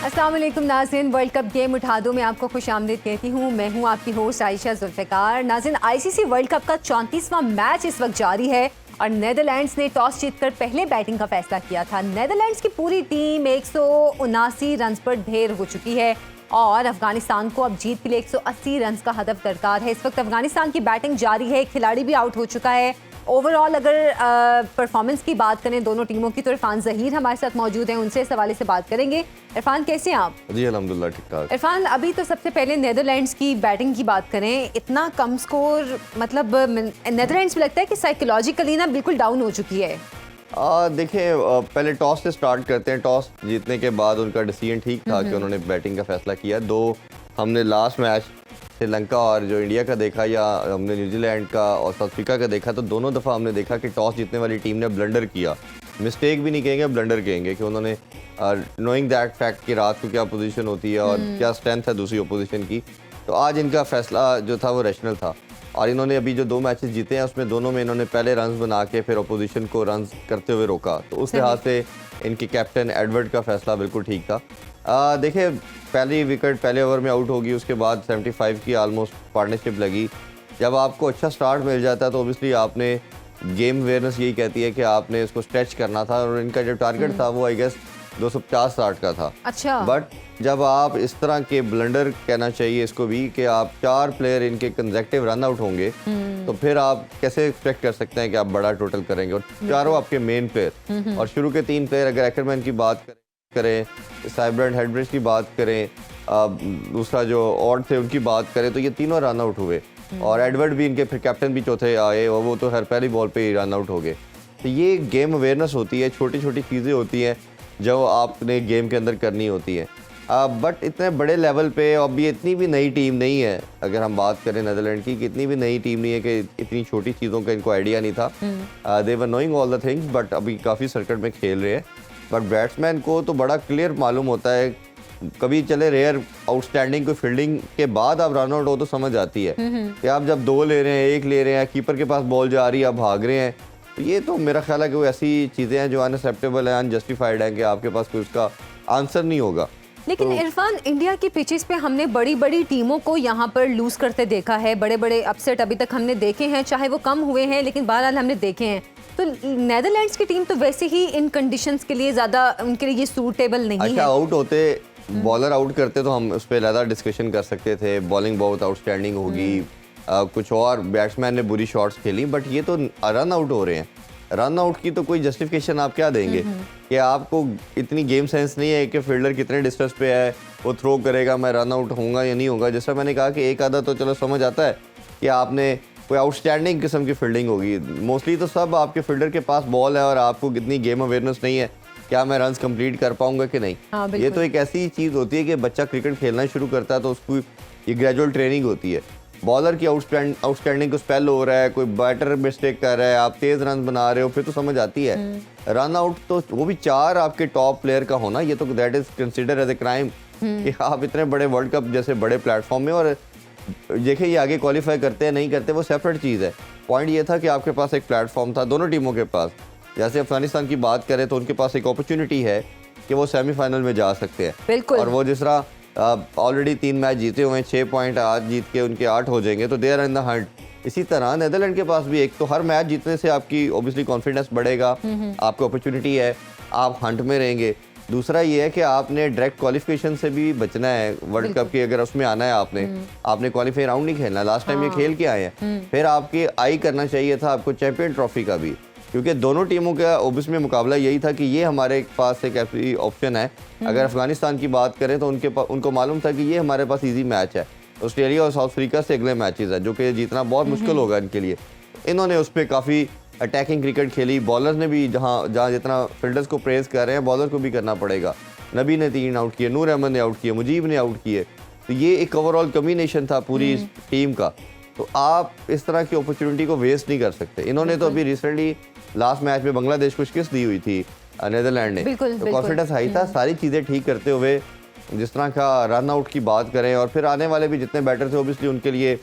अस्सलाम वालेकुम नाज़रीन, वर्ल्ड कप गेम उठा दो मैं आपको खुशामदीद कहती हूँ। मैं हूँ आपकी होस्ट आयशा जुल्फ़िकार। नाज़रीन, आईसीसी वर्ल्ड कप का 34वां मैच इस वक्त जारी है और नेदरलैंड्स ने टॉस जीतकर पहले बैटिंग का फैसला किया था। नेदरलैंड्स की पूरी टीम 179 रन पर ढेर हो चुकी है और अफगानिस्तान को अब जीत के लिए 180 रन का हदफ दरकार है। इस वक्त अफगानिस्तान की बैटिंग जारी है, खिलाड़ी भी आउट हो चुका है। ओवरऑल अगर परफॉर्मेंस की बात करें दोनों टीमों की, तो इरफान ज़हीर हमारे साथ मौजूद हैं, उनसे इस हवाले से बात करेंगे। इरफान, कैसे हैं आप? जी अल्हम्दुलिल्लाह ठीक ठाक। इरफान, अभी तो सबसे पहले नेदरलैंड्स की बैटिंग की बात करें, इतना कम स्कोर, मतलब नेदरलैंड्स में लगता है कि साइकोलॉजिकली ना बिल्कुल डाउन हो चुकी है। देखिए, पहले टॉस से स्टार्ट करते हैं। टॉस जीतने के बाद उनका डिसीजन ठीक था कि उन्होंने बैटिंग का फैसला किया। दो हमने लास्ट मैच श्रीलंका और जो इंडिया का देखा या हमने न्यूजीलैंड का और साउथ अफ्रीका का देखा, तो दोनों दफ़ा हमने देखा कि टॉस जीतने वाली टीम ने ब्लंडर किया। मिस्टेक भी नहीं कहेंगे, ब्लंडर कहेंगे कि उन्होंने नोइंग दैट फैक्ट कि रात को क्या पोजीशन होती है और क्या स्ट्रेंथ है दूसरी अपोजिशन की, तो आज इनका फैसला जो था वो रैशनल था। और इन्होंने अभी जो 2 मैचेस जीते हैं उसमें दोनों में इन्होंने पहले रन्स बना के फिर अपोजिशन को रन्स करते हुए रोका, तो उस लिहाज से इनके कैप्टन एडवर्ड का फैसला बिल्कुल ठीक था। देखिए, पहली विकेट पहले ओवर में आउट होगी, उसके बाद 75 की आलमोस्ट पार्टनरशिप लगी। जब आपको अच्छा स्टार्ट मिल जाता है तो ओबियसली आपने गेम अवेयरनेस यही कहती है कि आपने इसको स्ट्रेच करना था और इनका जो टारगेट था वो आई गेस 250-60 का था। अच्छा, बट जब आप इस तरह के ब्लंडर, कहना चाहिए इसको भी, कि आप 4 प्लेयर इनके कंसेक्टिव रन आउट होंगे, तो फिर आप कैसे एक्सपेक्ट कर सकते हैं कि आप बड़ा टोटल करेंगे। और चारों आपके मेन प्लेयर और शुरू के 3 प्लेयर, अगर एक्करमैन की बात करें, साइब्रेंट हेडब्रिज की बात करें, दूसरा जो ऑड थे उनकी बात करें, तो ये तीनों रन आउट हुए और एडवर्ड भी इनके फिर कैप्टन भी चौथे आए और वो तो हर पहली बॉल पे ही रन आउट हो गए। तो ये गेम अवेयरनेस होती है, छोटी छोटी चीज़ें होती हैं जो आपने गेम के अंदर करनी होती है। बट इतने बड़े लेवल पे अब ये इतनी भी नई टीम नहीं है, अगर हम बात करें नेदरलैंड की, कि इतनी भी नई टीम नहीं है कि इतनी छोटी चीज़ों का इनको आइडिया नहीं था। They were knowing all the things, but अभी काफ़ी सर्किट में खेल रहे हैं। बट बैट्समैन को तो बड़ा क्लियर मालूम होता है, कभी चले रेयर आउटस्टैंडिंग कोई फील्डिंग के बाद आप रन आउट हो तो समझ आती है कि आप जब 2 ले रहे हैं, 1 ले रहे हैं, कीपर के पास बॉल जा रही है, आप भाग रहे हैं, तो ये तो मेरा ख्याल है कि वो ऐसी चीज़ें हैं जो अनएक्सेप्टेबल है, अनजस्टिफाइड है, कि आपके पास कोई उसका आंसर नहीं होगा। लेकिन तो इरफान, इंडिया की पिचेस पे हमने बड़ी बड़ी टीमों को यहाँ पर लूज करते देखा है, बड़े बड़े अपसेट अभी तक हमने देखे हैं, चाहे वो कम हुए हैं लेकिन बहरहाल हमने देखे हैं। तो नेदरलैंड्स की टीम तो वैसे ही इन कंडीशंस के लिए ज़्यादा उनके लिए ये सूटेबल नहीं है। आउट होते, बॉलर आउट करते तो हम उस पर ज़्यादा डिस्कशन कर सकते थे, बॉलिंग बहुत आउटस्टैंडिंग होगी, कुछ और बैट्समैन ने बुरी शॉट्स खेली, बट ये तो रन आउट हो रहे हैं। रन आउट की तो कोई जस्टिफिकेशन आप क्या देंगे कि आपको इतनी गेम सेंस नहीं है कि फील्डर कितने डिस्टेंस पे है, वो थ्रो करेगा, मैं रन आउट होऊंगा या नहीं होगा। जैसा मैंने कहा कि एक आधा तो चलो समझ आता है कि आपने कोई आउटस्टैंडिंग किस्म की फील्डिंग होगी, मोस्टली तो सब आपके फील्डर के पास बॉल है और आपको कितनी गेम अवेयरनेस नहीं है, क्या मैं रन्स कंप्लीट कर पाऊंगा कि नहीं। ये तो एक ऐसी चीज़ होती है कि बच्चा क्रिकेट खेलना शुरू करता है तो उसको ये ग्रेजुअल ट्रेनिंग होती है। बॉलर की आउटस्टैंडिंग को स्पेल हो रहा है, कोई बैटर मिस्टेक कर रहा है, आप तेज रन बना रहे हो, फिर तो समझ आती है। रन आउट तो वो भी 4 आपके टॉप प्लेयर का होना, ये तो that is consider as a crime कि आप इतने बड़े वर्ल्ड कप जैसे बड़े प्लेटफॉर्म में, और देखिए ये आगे क्वालिफाई करते हैं नहीं करते वो सेपरेट चीज़ है। पॉइंट ये था कि आपके पास एक प्लेटफॉर्म था दोनों टीमों के पास। जैसे अफगानिस्तान की बात करें तो उनके पास एक अपॉर्चुनिटी है कि वो सेमीफाइनल में जा सकते हैं, और वो जिस तरह ऑलरेडी 3 मैच जीते हुए हैं, 6 पॉइंट आज जीत के उनके 8 हो जाएंगे, तो they are in the hunt. इसी तरह नेदरलैंड के पास भी एक तो हर मैच जीतने से आपकी ऑब्वियसली कॉन्फिडेंस बढ़ेगा, आपको अपॉर्चुनिटी है, आप हंट में रहेंगे। दूसरा ये है कि आपने डायरेक्ट क्वालिफिकेशन से भी बचना है वर्ल्ड कप की, अगर उसमें आना है आपने क्वालिफाई राउंड नहीं खेलना। लास्ट टाइम ये खेल के आए हैं, फिर आपके आई करना चाहिए था आपको चैंपियन ट्रॉफी का भी, क्योंकि दोनों टीमों का ऑब्वियसली मुकाबला यही था कि ये हमारे पास एक ऐसी ऑप्शन है। अगर अफगानिस्तान की बात करें तो उनको मालूम था कि ये हमारे पास इजी मैच है, ऑस्ट्रेलिया और साउथ अफ्रीका से अगले मैचेस है जो कि जीतना बहुत मुश्किल होगा इनके लिए। इन्होंने उस पर काफ़ी अटैकिंग क्रिकेट खेली, बॉलर्स ने भी जहाँ जितना फील्डर्स को प्रेस कर रहे हैं बॉलर को भी करना पड़ेगा। नबी ने 3 आउट किए, नूर अहमद ने आउट किए, मुजीब ने आउट किए, तो ये एक ओवरऑल कॉम्बिनेशन था पूरी टीम का। तो आप इस तरह की अपॉर्चुनिटी को वेस्ट नहीं कर सकते। इन्होंने तो अभी रिसेंटली लास्ट मैच में बांग्लादेश को शिकस्त दी हुई थी नेदरलैंड ने, तो कॉन्फिडेंस हाई था। सारी चीज़ें ठीक करते हुए जिस तरह का रन आउट की बात करें, और फिर आने वाले भी जितने बैटर थे ओबियसली उनके लिए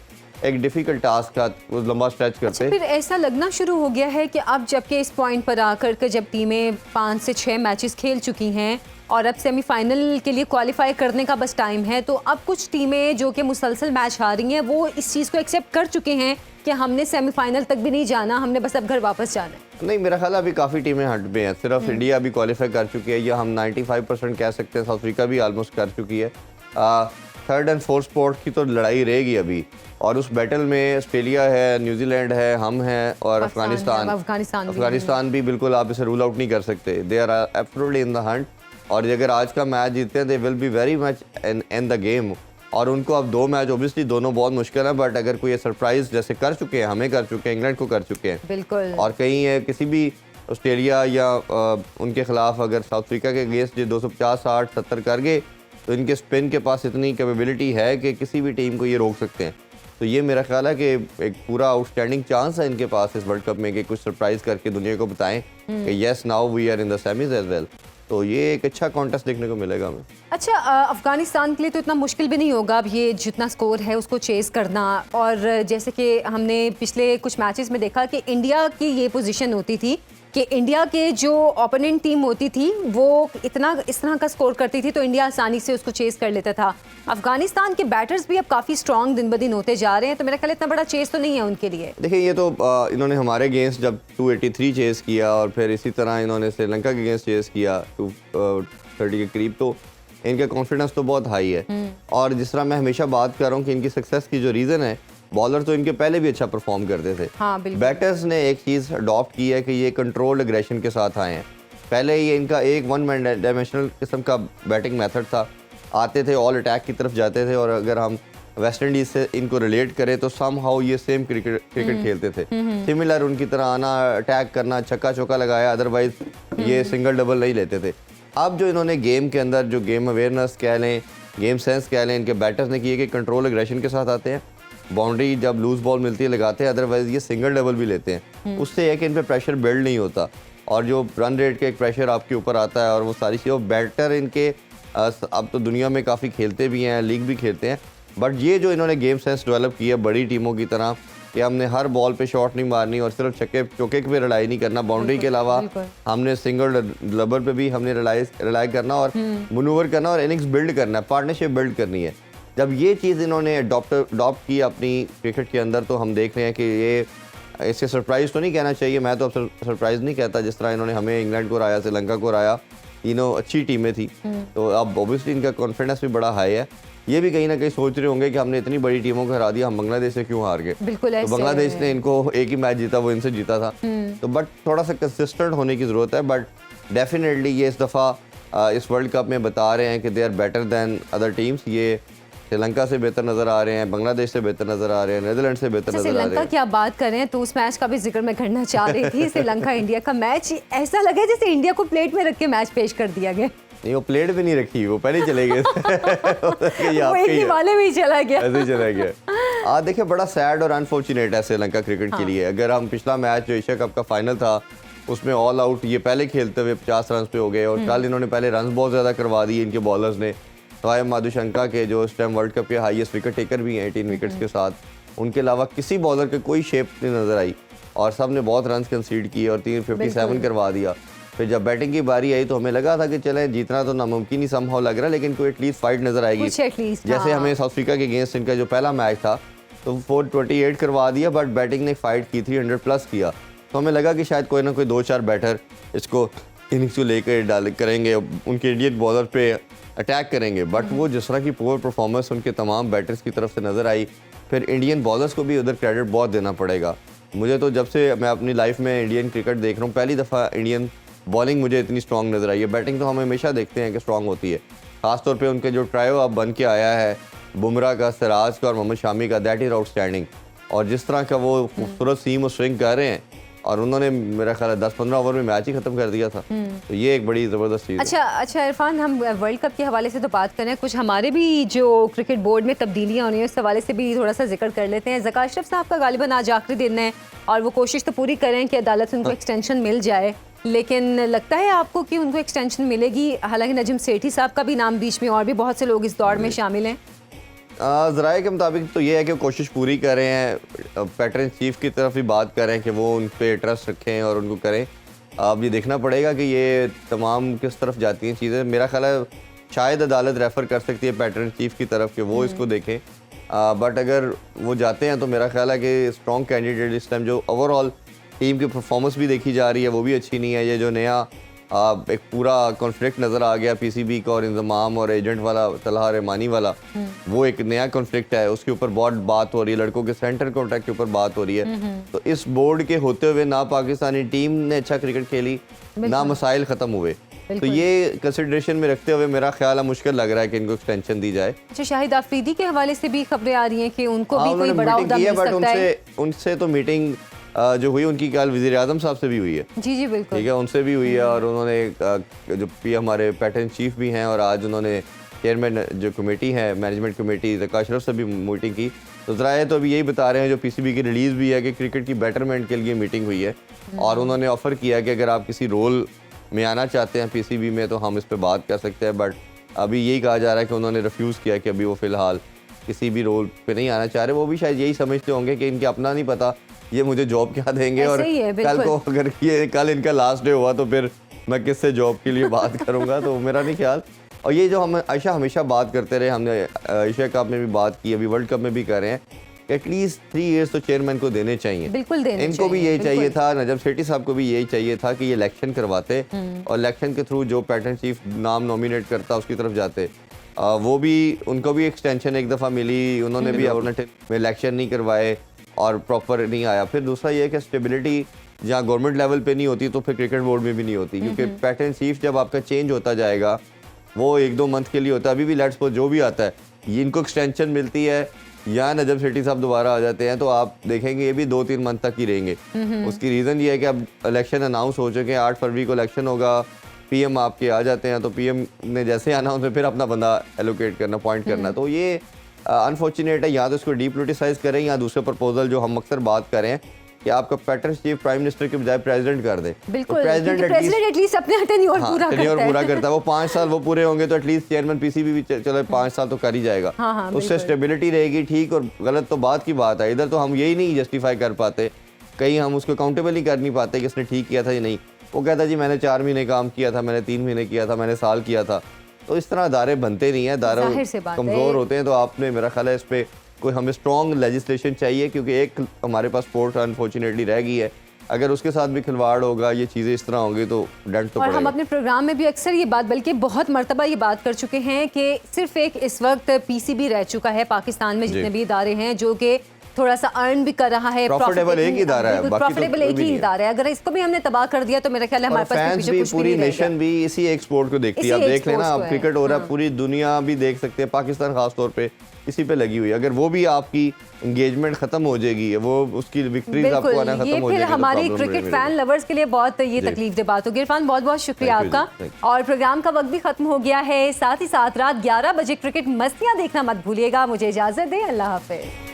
एक डिफिकल्ट टास्क था, वो लंबा स्ट्रेच करते। फिर ऐसा लगना शुरू हो गया है कि अब जबकि इस पॉइंट पर आकर के जब टीमें 5 से 6 मैचेस खेल चुकी हैं और अब सेमीफाइनल के लिए क्वालिफाई करने का बस टाइम है। तो अब कुछ टीमें जो कि मुसलसल मैच हार रही हैं वो इस चीज़ को एक्सेप्ट कर चुके हैं कि हमने सेमीफाइनल तक भी नहीं जाना, हमने बस अब घर वापस जाना है। नहीं, मेरा ख्याल अभी काफ़ी टीमें हट में हैं। सिर्फ इंडिया अभी क्वालिफाई कर चुकी है, या हम 95% कह सकते हैं। साउथ अफ्रीका भी ऑलमोस्ट कर चुकी है। थर्ड एंड फोर्थ स्पॉट की तो लड़ाई रहेगी अभी, और उस बैटल में ऑस्ट्रेलिया है, न्यूजीलैंड है, हम हैं और अफगानिस्तान भी बिल्कुल आप इसे रूल आउट नहीं कर सकते। They are absolutely in the hunt, और अगर आज का मैच जीतते हैं they will be very much in the game. और उनको अब 2 मैच ओबियसली दोनों बहुत मुश्किल है, बट अगर कोई सरप्राइज जैसे कर चुके हैं, हमें कर चुके हैं, इंग्लैंड को कर चुके हैं बिल्कुल, और कहीं किसी भी ऑस्ट्रेलिया या उनके खिलाफ अगर साउथ अफ्रीका के अगेंस्ट जो 250, 60, 70 कर गए, तो इनके स्पिन के पास इतनी कैपेबिलिटी है कि किसी भी टीम को ये रोक सकते हैं। तो ये मेरा ख्याल है कि एक पूरा आउटस्टैंडिंग चांस है इनके पास इस वर्ल्ड कप में कि कुछ सरप्राइज करके दुनिया को बताएं कि yes now we are in the semis as well. तो ये एक अच्छा कॉन्टेस्ट देखने को मिलेगा हमें। अच्छा, अफगानिस्तान के लिए तो इतना मुश्किल भी नहीं होगा अब ये जितना स्कोर है उसको चेस करना। और जैसे कि हमने पिछले कुछ मैचेस में देखा कि इंडिया की ये पोजीशन होती थी कि इंडिया के जो ओपोनेंट टीम होती थी वो इतना इस तरह का स्कोर करती थी तो इंडिया आसानी से उसको चेस कर लेता था। अफगानिस्तान के बैटर्स भी अब काफ़ी स्ट्रॉन्ग दिन ब दिन होते जा रहे हैं, तो मेरा ख्याल इतना बड़ा चेस तो नहीं है उनके लिए। देखिए, ये तो इन्होंने हमारे अगेंस्ट जब 283 चेस किया और फिर इसी तरह इन्होंने श्रीलंका के अगेंस्ट चेस किया 230 के करीब, तो इनका कॉन्फिडेंस तो बहुत हाई है। और जिस तरह मैं हमेशा बात कर रहा हूँ कि इनकी सक्सेस की जो रीज़न है, बॉलर तो इनके पहले भी अच्छा परफॉर्म करते थे। हाँ, बैटर्स ने एक चीज़ अडॉप्ट की है कि ये कंट्रोल्ड एग्रेशन के साथ आए हैं। पहले ये इनका एक वन डायमेंशनल किस्म का बैटिंग मेथड था, आते थे ऑल अटैक की तरफ जाते थे, और अगर हम वेस्ट इंडीज से इनको रिलेट करें तो सम हाउ ये सेम क्रिकेट खेलते थे। सिमिलर उनकी तरह आना, अटैक करना, छक्का चौका लगाया, अदरवाइज ये सिंगल डबल नहीं लेते थे। अब जो इन्होंने गेम के अंदर जो गेम अवेयरनेस कह लें, गेम सेंस कह लें, इनके बैटर्स ने किए कि कंट्रोल एग्रेशन के साथ आते हैं, बाउंड्री जब लूज बॉल मिलती है लगाते हैं, अदरवाइज ये सिंगल डबल भी लेते हैं। उससे एक इन पे प्रेशर बिल्ड नहीं होता, और जो रन रेट का एक प्रेशर आपके ऊपर आता है और वो सारी चीज़ें बैटर इनके अब तो दुनिया में काफ़ी खेलते भी हैं, लीग भी खेलते हैं, बट ये जो इन्होंने गेम सेंस डेवलप की है बड़ी टीमों की तरह कि हमने हर बॉल पे शॉट नहीं मारनी और सिर्फ छक्के चौके पे रिलाई नहीं करना, बाउंड्री के अलावा हमने सिंगल डबल पे भी हमने रिलाई करना और मनूवर करना और इनिंग्स बिल्ड करना है, पार्टनरशिप बिल्ड करनी है। जब ये चीज़ इन्होंने अडॉप्ट की अपनी क्रिकेट के अंदर, तो हम देख रहे हैं कि ये इसे सरप्राइज़ तो नहीं कहना चाहिए, मैं तो अब सरप्राइज़ नहीं कहता, जिस तरह इन्होंने हमें इंग्लैंड को हराया, श्रीलंका को हराया, तीनों अच्छी टीमें थी, तो अब ऑब्वियसली इनका कॉन्फिडेंस भी बड़ा हाई है। ये भी कहीं ना कहीं सोच रहे होंगे कि हमने इतनी बड़ी टीमों को हरा दिया, हम बांग्लादेश से क्यों हार गए। बिल्कुल, तो बांग्लादेश ने इनको एक ही मैच जीता, वो इनसे जीता था। तो बट थोड़ा सा कंसिस्टेंट होने की ज़रूरत है, बट डेफिनेटली ये इस दफ़ा इस वर्ल्ड कप में बता रहे हैं कि they are better than other teams. ये श्रीलंका से बेहतर नजर आ रहे हैं, बांग्लादेश से बेहतर नजर आ रहे हैं, नीदरलैंड से बेहतर नजर आ रहे हैं। श्रीलंका की आप बात करें तो उस मैच का भी जिक्र मैं करना चाह रही थी। श्रीलंका इंडिया का मैच ऐसा लगा जैसे इंडिया को प्लेट में रख के मैच पेश कर दिया गया। नहीं, वो प्लेट भी नहीं रखी, वो पहले चले गए वो एक ही वाले में ही चला गया, ऐसे चला गया। देखिए, बड़ा सैड और अनफॉर्चुनेट है श्रीलंका क्रिकेट के लिए। अगर हम पिछला मैच जो एशिया कप का फाइनल था उसमें ऑल आउट ये पहले खेलते हुए 50 रन पे हो गए, और कल इन्होंने पहले रन बहुत ज़्यादा करवा दिए इनके बॉलर्स ने। सवाए माधुशंका के जो इस टाइम वर्ल्ड कप के हाईएस्ट विकेट टेकर भी हैं 18 विकेट्स के साथ, उनके अलावा किसी बॉलर के कोई शेप नहीं नजर आई, और सब ने बहुत रन कंसीड किए और 357 करवा दिया। फिर जब बैटिंग की बारी आई तो हमें लगा था कि चले जीतना तो नामुमकिन ही समहाउ लग रहा है, लेकिन कोई एटलीस्ट फाइट नजर आएगी। जैसे हमें साउथ अफ्रीका के अगेंस्ट इनका जो पहला मैच था तो 428 करवा दिया, बट बैटिंग ने फाइट की, 300 प्लस किया, तो हमें लगा कि शायद कोई ना कोई 2-4 बैटर इसको इनिंग्स को लेकर करेंगे, उनके इंडियन बॉलर पे अटैक करेंगे, बट वो जिस तरह की पुअर परफॉर्मेंस उनके तमाम बैटर्स की तरफ से नज़र आई, फिर इंडियन बॉलर्स को भी उधर क्रेडिट बहुत देना पड़ेगा। मुझे तो जब से मैं अपनी लाइफ में इंडियन क्रिकेट देख रहा हूँ, पहली दफ़ा इंडियन बॉलिंग मुझे इतनी स्ट्रॉन्ग नज़र आई है। बैटिंग तो हम हमेशा देखते हैं कि स्ट्रॉन्ग होती है, खासतौर पर उनके जो ट्रायो अब बन के आया है बुमराह का, सिराज का और मोहम्मद शामी का, दैट इज़ आउटस्टैंडिंग। और जिस तरह का वो खूबसूरत सीम और स्विंग कर रहे हैं, और उन्होंने मेरा ख्याल है 10-15 ओवर में मैच ही खत्म कर दिया था, तो ये एक बड़ी ज़बरदस्त चीज़ है। अच्छा इरफान, हम वर्ल्ड कप के हवाले से तो बात करें, कुछ हमारे भी जो क्रिकेट बोर्ड में तब्दीलियां होनी है उस हवाले से भी थोड़ा सा जिक्र कर लेते हैं। ज़का अशरफ साहब का गालिबन आज आखिरी दिन है और वो कोशिश तो पूरी करें कि अदालत उनको एक्सटेंशन मिल जाए, लेकिन लगता है आपको कि उनको एक्सटेंशन मिलेगी? हालांकि नजम सेठी साहब का भी नाम बीच में, और भी बहुत से लोग इस दौड़ में शामिल हैं। ज़राए के मुताबिक तो ये है कि कोशिश पूरी कर रहे हैं, पैटर्न चीफ की तरफ भी बात कर रहे हैं कि वो उन पर ट्रस्ट रखें और उनको करें। अब ये देखना पड़ेगा कि ये तमाम किस तरफ जाती हैं चीज़ें। मेरा ख्याल है शायद अदालत रेफ़र कर सकती है पैटर्न चीफ की तरफ कि वो इसको देखें, बट अगर वो जाते हैं तो मेरा ख्याल है कि स्ट्रॉन्ग कैंडिडेट इस टाइम जो ओवरऑल टीम की परफॉर्मेंस भी देखी जा रही है वो भी अच्छी नहीं है। ये जो नया एक पूरा कॉन्फ्लिक्ट नज़र आ गया पीसीबी का और इंतज़ाम और एजेंट वाला तलहा रहमानी वाला, वो एक नया कॉन्फ्लिक्ट है, उसके ऊपर बहुत बात हो रही है, लड़कों के सेंटर कॉन्ट्रैक्ट के ऊपर बात हो रही है। तो इस बोर्ड के होते हुए ना पाकिस्तानी टीम ने अच्छा क्रिकेट खेली, ना मसाइल ख़त्म हुए, तो ये कंसिडरेशन में रखते हुए मेरा ख्याल है मुश्किल लग रहा है कि इनको एक्सटेंशन दी जाए। अच्छा, शाहिद आफरीदी के हवाले से भी खबरें आ रही हैं कि उनको भी कोई बड़ा मीटिंग ओहदा की है, मिल बट सकता है। उनसे तो मीटिंग जो हुई उनकी कल वज़ीर आज़म साहब से भी हुई है। जी जी बिल्कुल, ठीक है, उनसे भी हुई है और उन्होंने जो हमारे पैटर्न चीफ भी हैं और आज उन्होंने चेयरमैन जो कमेटी है मैनेजमेंट कमेटी ज़का अशरफ से भी मीटिंग की। तो ज़राए तो अभी यही बता रहे हैं जो पीसीबी की रिलीज़ भी है कि क्रिकेट की बेटरमेंट के लिए मीटिंग हुई है और उन्होंने ऑफ़र किया कि अगर आप किसी रोल में आना चाहते हैं पीसीबी में तो हम इस पर बात कर सकते हैं, बट अभी यही कहा जा रहा है कि उन्होंने रिफ्यूज़ किया कि अभी वो फ़िलहाल किसी भी रोल पे नहीं आना चाह रहे। वो भी शायद यही समझते होंगे कि इनके अपना नहीं पता ये मुझे जॉब क्या देंगे और कल को अगर ये कल इनका लास्ट डे हुआ तो फिर मैं किससे जॉब के लिए बात करूंगा, तो मेरा नहीं ख्याल। और ये जो हम आयशा हमेशा बात करते रहे, हमने एशिया कप में भी बात की, अभी वर्ल्ड कप में भी कर रहे हैं, एटलीस्ट 3 इयर्स तो चेयरमैन को देने चाहिए। बिल्कुल देने इनको भी यही चाहिए था, नजम सेठी साहब को भी यही चाहिए था कि ये इलेक्शन करवाते और इलेक्शन के थ्रू जो पैटर्न चीफ नाम नॉमिनेट करता उसकी तरफ जाते। वो भी उनको भी एक्सटेंशन एक दफ़ा मिली, उन्होंने भी अपने में इलेक्शन नहीं करवाए और प्रॉपर नहीं आया। फिर दूसरा ये है कि स्टेबिलिटी जहाँ गवर्नमेंट लेवल पे नहीं होती तो फिर क्रिकेट बोर्ड में भी नहीं होती, क्योंकि पैटर्न चीफ जब आपका चेंज होता जाएगा वो 1-2 मंथ के लिए होता है। अभी भी लेट्स सपोज जो भी आता है ये इनको एक्सटेंशन मिलती है या नजम सेठी साहब दोबारा आ जाते हैं तो आप देखेंगे ये भी 2-3 मंथ तक ही रहेंगे। उसकी रीज़न ये है कि अब इलेक्शन अनाउंस हो चुके हैं, 8 फरवरी को इलेक्शन होगा, पीएम आपके आ जाते हैं तो पीएम ने जैसे आना उसमें फिर अपना बंदा एलोकेट करना, पॉइंट करना, तो ये अनफॉर्चुनेट है। या तो इसको डीपोलिटिसाइज करें या दूसरे प्रपोजल जो हम अक्सर बात करें कि आपका पैटर्न चीफ प्राइम मिनिस्टर के बजाय प्रेसिडेंट कर दे। बिल्कुल, तो प्रेसिडेंट एटलीस्ट अपने टेन्योर पूरा करता है। वो 5 साल वो पूरे होंगे तो एटलीस्ट चेयरमैन पीसीबी भी चलो 5 साल तो कर ही जाएगा। उससे स्टेबिलिटी रहेगी। ठीक और गलत तो बात की बात है, इधर तो हम यही नहीं जस्टिफाई कर पाते, कहीं हम उसको अकाउंटेबल ही कर नहीं पाते कि इसने ठीक किया था या नहीं। वो कहता जी मैंने 4 महीने काम किया था, मैंने 3 महीने किया था, मैंने साल किया था। तो इस तरह अदारे बनते नहीं है, अदारे कमज़ोर होते हैं। तो आपने मेरा ख्याल है इस पर कोई हमें स्ट्रॉन्ग लेजिस्लेशन चाहिए, क्योंकि एक हमारे पास स्पोर्ट अनफॉर्चुनेटली रह गई है। अगर उसके साथ भी खिलवाड़ होगा, ये चीज़ें इस तरह होंगी तो डंट तो और पड़ेगा। हम अपने प्रोग्राम में भी अक्सर ये बात, बल्कि बहुत मर्तबा ये बात कर चुके हैं कि सिर्फ एक इस वक्त पीसीबी रह चुका है पाकिस्तान में जितने भी इदारे हैं जो कि थोड़ा सा अर्न भी कर रहा है, प्रॉफिटेबल एक ही इदारा है, प्रॉफिटेबल एक ही इदारा है। अगर इसको भी हमने तबाह कर दिया तो मेरा ख्याल है हमारे पास पीछे कुछ भी नहीं रहेगा। नेशन भी इसी एक स्पोर्ट को देखती है। आप देख लेना, अब क्रिकेट हो रहा है, पूरी दुनिया भी देख सकते हैं, पाकिस्तान खास तौर पे इसी पे लगी हुई है। अगर वो भी आपकी एंगेजमेंट खत्म हो जाएगी, वो उसकी विक्ट्रीज आपको आना खत्म हो जाएगी, तो हमारे क्रिकेट फैन लवर्स के लिए बहुत ये तकलीफ दे बात होगी। इरफान बहुत बहुत शुक्रिया आपका। और प्रोग्राम का वक्त भी खत्म हो गया है, साथ ही साथ रात 11 बजे क्रिकेट मस्तियां देखना मत भूलिएगा। मुझे इजाजत दें, अल्लाह हाफिज।